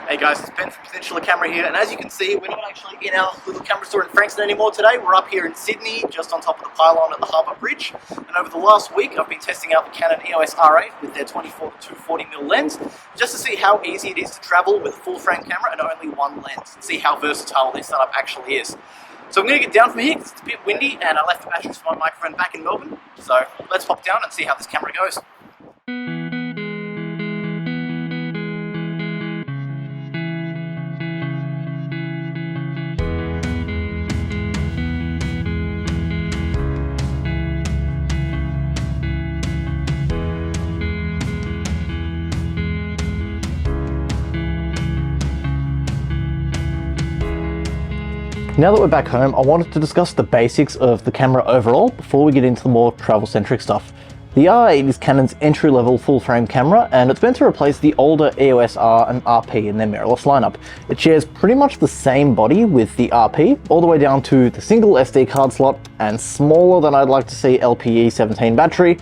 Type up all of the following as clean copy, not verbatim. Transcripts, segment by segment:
Hey guys, it's Ben from Peninsula Camera here, and as you can see, we're not actually in our little camera store in Frankston anymore today. We're up here in Sydney, just on top of the pylon at the Harbour Bridge. And over the last week, I've been testing out the Canon EOS R8 with their 24-240mm lens, just to see how easy it is to travel with a full frame camera and only one lens, and see how versatile this setup actually is. So I'm going to get down from here because it's a bit windy, and I left the batteries for my microphone back in Melbourne. So let's pop down and see how this camera goes. Now that we're back home, I wanted to discuss the basics of the camera overall before we get into the more travel-centric stuff. The R8 is Canon's entry-level full-frame camera, and it's meant to replace the older EOS R and RP in their mirrorless lineup. It shares pretty much the same body with the RP, all the way down to the single SD card slot and smaller than I'd like to see LPE17 battery,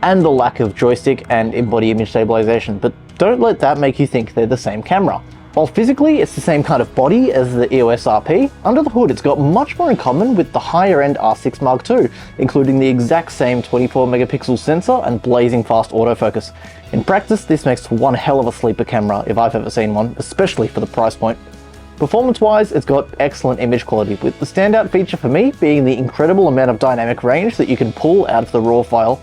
and the lack of joystick and in-body image stabilization, but don't let that make you think they're the same camera. While physically it's the same kind of body as the EOS RP, under the hood it's got much more in common with the higher end R6 Mark II, including the exact same 24 megapixel sensor and blazing fast autofocus. In practice, this makes one hell of a sleeper camera if I've ever seen one, especially for the price point. Performance-wise, it's got excellent image quality, with the standout feature for me being the incredible amount of dynamic range that you can pull out of the RAW file.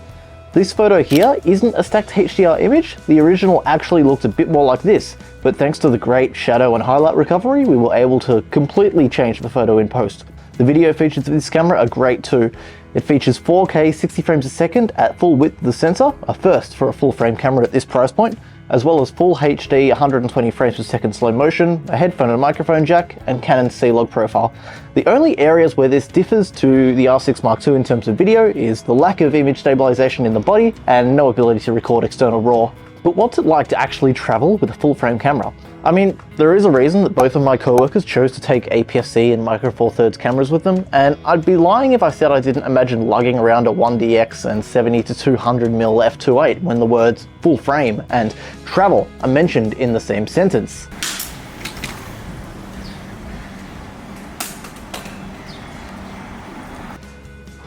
This photo here isn't a stacked HDR image. The original actually looked a bit more like this, but thanks to the great shadow and highlight recovery, we were able to completely change the photo in post. The video features of this camera are great too. It features 4K 60 frames a second at full width of the sensor, a first for a full frame camera at this price point, as well as full HD 120 frames per second slow motion, a headphone and microphone jack, and Canon's C-Log profile. The only areas where this differs to the R6 Mark II in terms of video is the lack of image stabilization in the body and no ability to record external RAW. But what's it like to actually travel with a full frame camera? I mean, there is a reason that both of my co-workers chose to take APS-C and Micro Four Thirds cameras with them, and I'd be lying if I said I didn't imagine lugging around a 1DX and 70-200mm f2.8 when the words full frame and travel are mentioned in the same sentence.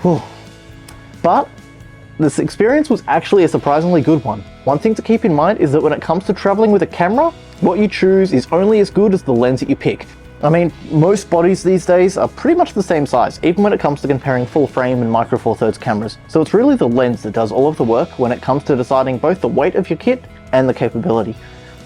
Whew. But this experience was actually a surprisingly good one. One thing to keep in mind is that when it comes to traveling with a camera, what you choose is only as good as the lens that you pick. I mean, most bodies these days are pretty much the same size, even when it comes to comparing full frame and Micro Four Thirds cameras. So it's really the lens that does all of the work when it comes to deciding both the weight of your kit and the capability.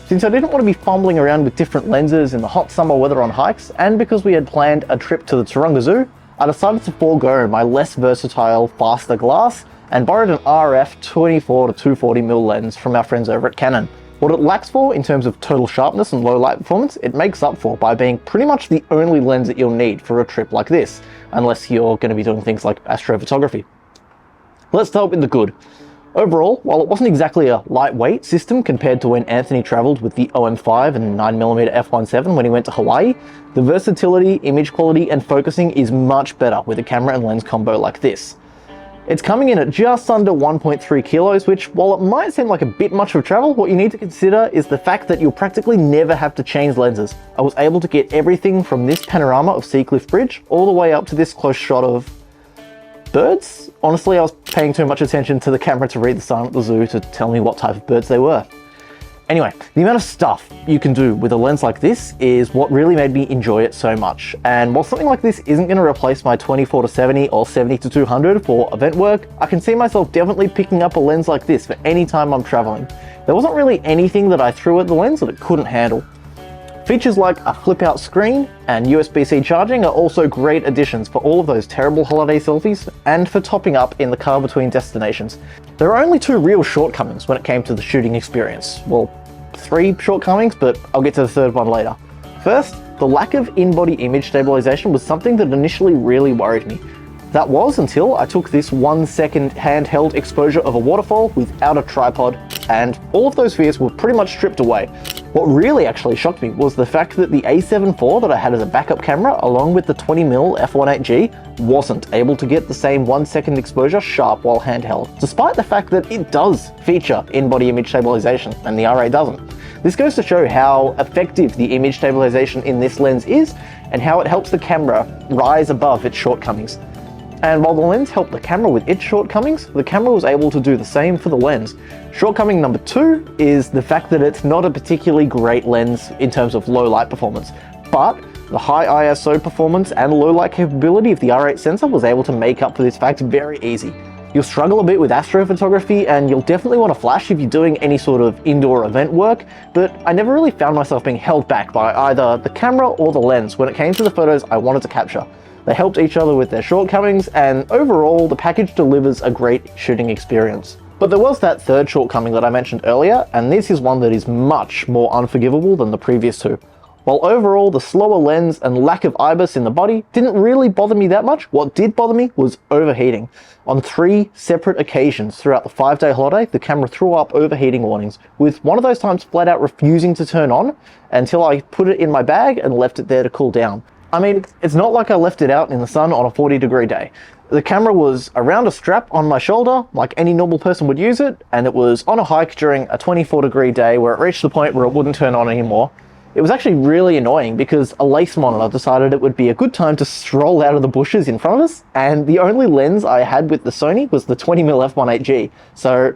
Since I didn't want to be fumbling around with different lenses in the hot summer weather on hikes, and because we had planned a trip to the Taronga Zoo, I decided to forego my less versatile, faster glass and borrowed an RF 24-240mm lens from our friends over at Canon. What it lacks for in terms of total sharpness and low light performance, it makes up for by being pretty much the only lens that you'll need for a trip like this, unless you're going to be doing things like astrophotography. Let's start with the good. Overall, while it wasn't exactly a lightweight system compared to when Anthony traveled with the OM5 and 9mm f1.7 when he went to Hawaii, the versatility, image quality, and focusing is much better with a camera and lens combo like this. It's coming in at just under 1.3 kilos, which, while it might seem like a bit much of travel, what you need to consider is the fact that you'll practically never have to change lenses. I was able to get everything from this panorama of Seacliff Bridge all the way up to this close shot of birds. Honestly, I was paying too much attention to the camera to read the sign at the zoo to tell me what type of birds they were. Anyway, the amount of stuff you can do with a lens like this is what really made me enjoy it so much. And while something like this isn't going to replace my 24-70 or 70-200 for event work, I can see myself definitely picking up a lens like this for any time I'm traveling. There wasn't really anything that I threw at the lens that it couldn't handle. Features like a flip-out screen and USB-C charging are also great additions for all of those terrible holiday selfies and for topping up in the car between destinations. There are only two real shortcomings when it came to the shooting experience. Well, three shortcomings, but I'll get to the third one later. First, the lack of in-body image stabilization was something that initially really worried me. That was until I took this 1 second handheld exposure of a waterfall without a tripod, and all of those fears were pretty much stripped away. What really actually shocked me was the fact that the A7 IV that I had as a backup camera, along with the 20mm f1.8G, wasn't able to get the same 1 second exposure sharp while handheld, despite the fact that it does feature in-body image stabilization and the R8 doesn't. This goes to show how effective the image stabilization in this lens is and how it helps the camera rise above its shortcomings. And while the lens helped the camera with its shortcomings, the camera was able to do the same for the lens. Shortcoming number 2 is the fact that it's not a particularly great lens in terms of low light performance, but the high ISO performance and low light capability of the R8 sensor was able to make up for this fact very easy. You'll struggle a bit with astrophotography, and you'll definitely want to flash if you're doing any sort of indoor event work, but I never really found myself being held back by either the camera or the lens when it came to the photos I wanted to capture. They helped each other with their shortcomings, and overall, the package delivers a great shooting experience. But there was that third shortcoming that I mentioned earlier, and this is one that is much more unforgivable than the previous two. While overall, the slower lens and lack of IBIS in the body didn't really bother me that much, what did bother me was overheating. On 3 separate occasions throughout the 5-day holiday, the camera threw up overheating warnings, with one of those times flat out refusing to turn on until I put it in my bag and left it there to cool down. I mean, it's not like I left it out in the sun on a 40-degree day. The camera was around a strap on my shoulder, like any normal person would use it, and it was on a hike during a 24-degree day where it reached the point where it wouldn't turn on anymore. It was actually really annoying because a lace monitor decided it would be a good time to stroll out of the bushes in front of us, and the only lens I had with the Sony was the 20mm f1.8G, so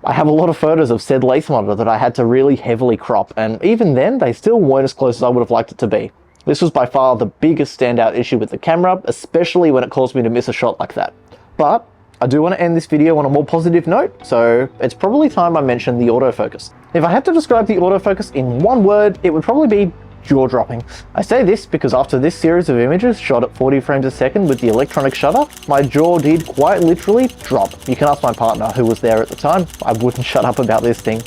I have a lot of photos of said lace monitor that I had to really heavily crop, and even then, they still weren't as close as I would have liked it to be. This was by far the biggest standout issue with the camera, especially when it caused me to miss a shot like that. But I do want to end this video on a more positive note, so it's probably time I mention the autofocus. If I had to describe the autofocus in one word, it would probably be jaw-dropping. I say this because after this series of images shot at 40 frames a second with the electronic shutter, my jaw did quite literally drop. You can ask my partner who was there at the time. I wouldn't shut up about this thing.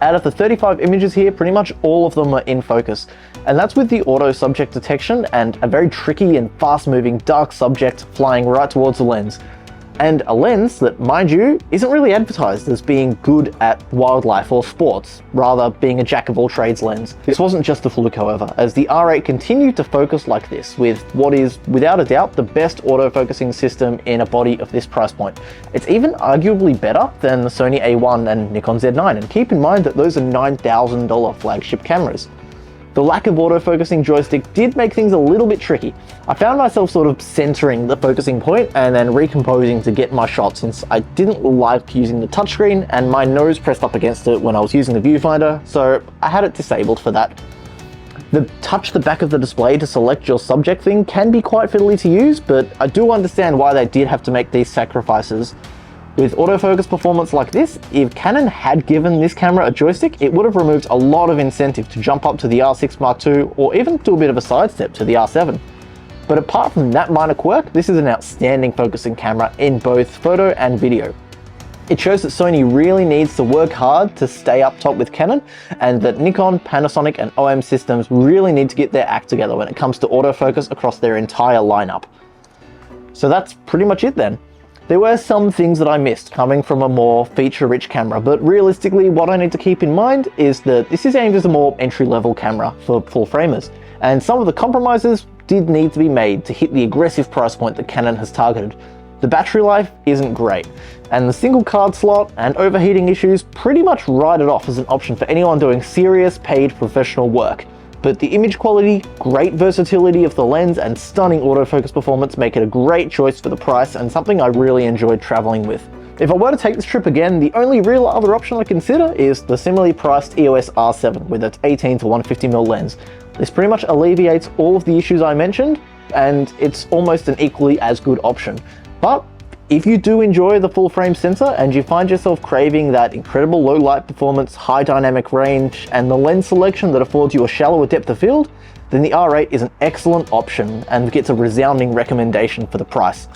Out of the 35 images here, pretty much all of them are in focus. And that's with the auto subject detection and a very tricky and fast-moving dark subject flying right towards the lens. And a lens that, mind you, isn't really advertised as being good at wildlife or sports, rather being a jack-of-all-trades lens. This wasn't just a fluke, however, as the R8 continued to focus like this with what is, without a doubt, the best autofocusing system in a body of this price point. It's even arguably better than the Sony A1 and Nikon Z9, and keep in mind that those are $9,000 flagship cameras. The lack of autofocusing joystick did make things a little bit tricky. I found myself sort of centering the focusing point and then recomposing to get my shot, since I didn't like using the touchscreen and my nose pressed up against it when I was using the viewfinder, so I had it disabled for that. The touch the back of the display to select your subject thing can be quite fiddly to use, but I do understand why they did have to make these sacrifices. With autofocus performance like this, if Canon had given this camera a joystick, it would have removed a lot of incentive to jump up to the R6 Mark II or even do a bit of a sidestep to the R7. But apart from that minor quirk, this is an outstanding focusing camera in both photo and video. It shows that Sony really needs to work hard to stay up top with Canon, and that Nikon, Panasonic and OM systems really need to get their act together when it comes to autofocus across their entire lineup. So that's pretty much it then. There were some things that I missed coming from a more feature-rich camera, but realistically what I need to keep in mind is that this is aimed as a more entry-level camera for full framers, and some of the compromises did need to be made to hit the aggressive price point that Canon has targeted. The battery life isn't great, and the single card slot and overheating issues pretty much write it off as an option for anyone doing serious paid professional work. But the image quality, great versatility of the lens and stunning autofocus performance make it a great choice for the price and something I really enjoyed traveling with. If I were to take this trip again, the only real other option I consider is the similarly priced EOS R7 with its 18 to 150mm lens. This pretty much alleviates all of the issues I mentioned, and it's almost an equally as good option. But if you do enjoy the full frame sensor and you find yourself craving that incredible low light performance, high dynamic range, and the lens selection that affords you a shallower depth of field, then the R8 is an excellent option and gets a resounding recommendation for the price.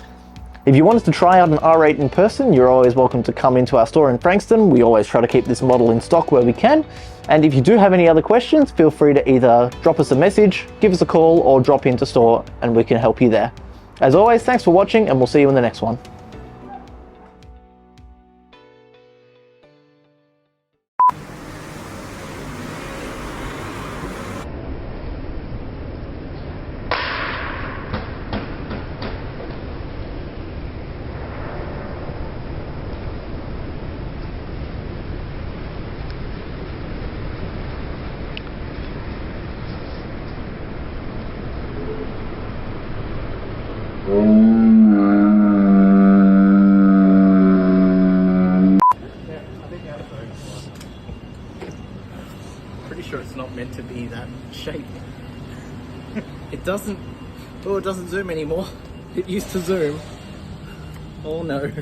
If you wanted to try out an R8 in person, you're always welcome to come into our store in Frankston. We always try to keep this model in stock where we can. And if you do have any other questions, feel free to either drop us a message, give us a call, or drop into store and we can help you there. As always, thanks for watching, and we'll see you in the next one. Pretty sure it's not meant to be that shape. It doesn't zoom anymore. It used to zoom. Oh no.